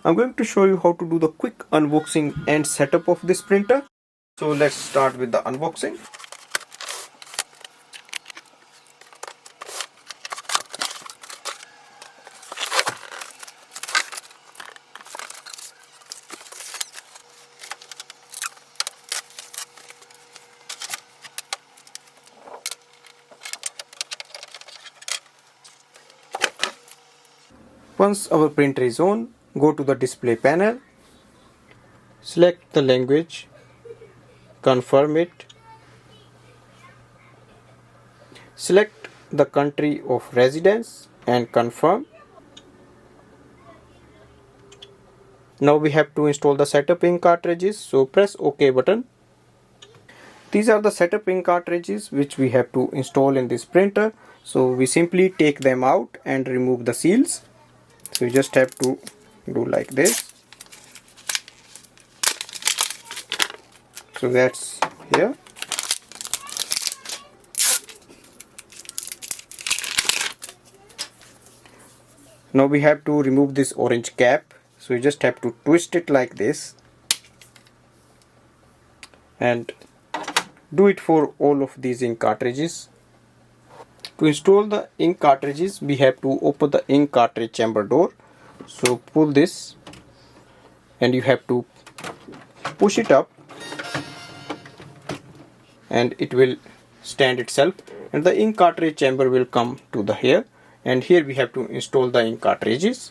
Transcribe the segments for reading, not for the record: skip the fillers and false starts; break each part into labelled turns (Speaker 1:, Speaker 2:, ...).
Speaker 1: I'm going to show you how to do the quick unboxing and setup of this printer. So let's start with the unboxing. Once our printer is on, go to the display panel, select the language, confirm it, select the country of residence and confirm. Now we have to install the setup ink cartridges, so press OK button. These are the setup ink cartridges which we have to install in this printer. So we simply take them out and remove the seals. So you just have to do like this. So that's here. Now we have to remove this orange cap. So you just have to twist it like this and do it for all of these ink cartridges. To install the ink cartridges, we have to open the ink cartridge chamber door. So pull this and you have to push it up and it will stand itself and the ink cartridge chamber will come to the here, and here we have to install the ink cartridges.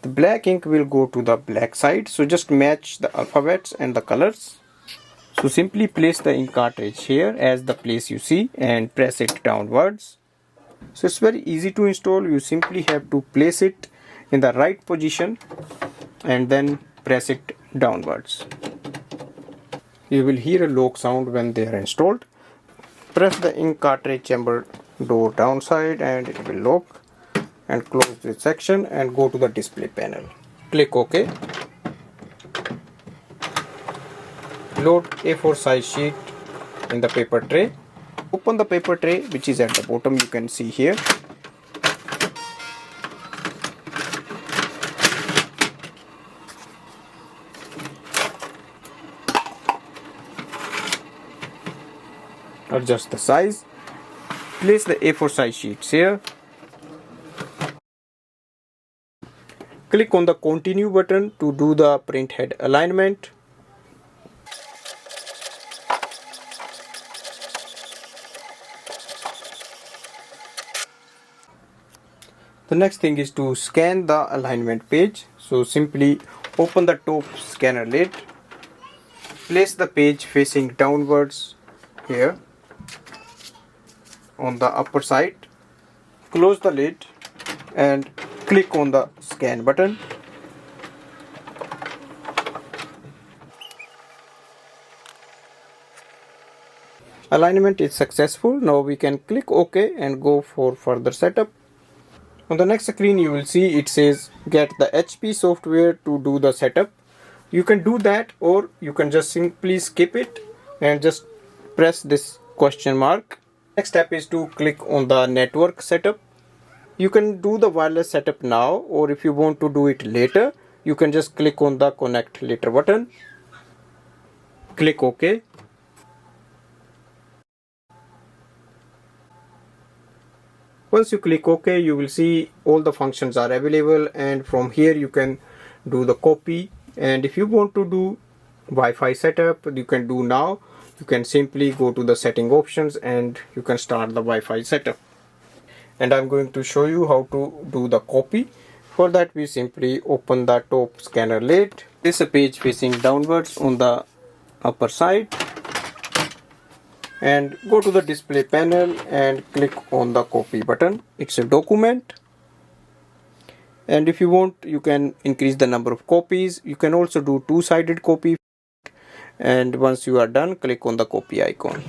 Speaker 1: The black ink will go to the black side, so just match the alphabets and the colors. So simply place the ink cartridge here as the place you see and press it downwards. So it's very easy to install. You simply have to place it in the right position and then press it downwards. You will hear a lock sound when they are installed. Press the ink cartridge chamber door downside and it will lock, and close this section and go to the display panel. Click OK. Load A4 size sheet in the paper tray. Open the paper tray which is at the bottom, you can see here. Adjust the size. Place the A4 size sheets here. Click on the continue button to do the print head alignment. The next thing is to scan the alignment page. So simply open the top scanner lid. Place the page facing downwards here on the upper side. Close the lid and click on the scan button. Alignment is successful. Now we can click OK and go for further setup. On the next screen you will see it says get the HP software to do the setup. You can do that, or you can just simply skip it and just press this question mark. Next step is to click on the network setup. You can do the wireless setup now, or if you want to do it later, you can just click on the connect later button. Click OK. Once you click OK, you will see all the functions are available, and from here you can do the copy. And if you want to do Wi-Fi setup, you can do now. You can simply go to the setting options and you can start the Wi-Fi setup. And I'm going to show you how to do the copy. For that we simply open the top scanner lid. This is a page facing downwards on the upper side. And go to the display panel and click on the copy button. It's a document, and if you want you can increase the number of copies. You can also do two-sided copy, and once you are done, click on the copy icon.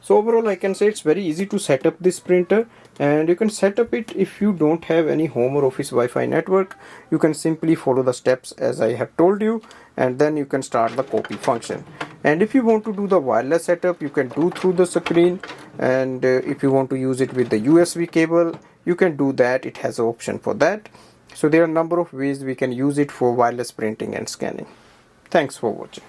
Speaker 1: So overall I can say it's very easy to set up this printer. And you can set up it. If you don't have any home or office Wi-Fi network, you can simply follow the steps as I have told you, and then you can start the copy function. And if you want to do the wireless setup, you can do through the screen, and if you want to use it with the USB cable, you can do that. It has an option for that. So there are a number of ways we can use it for wireless printing and scanning. Thanks for watching.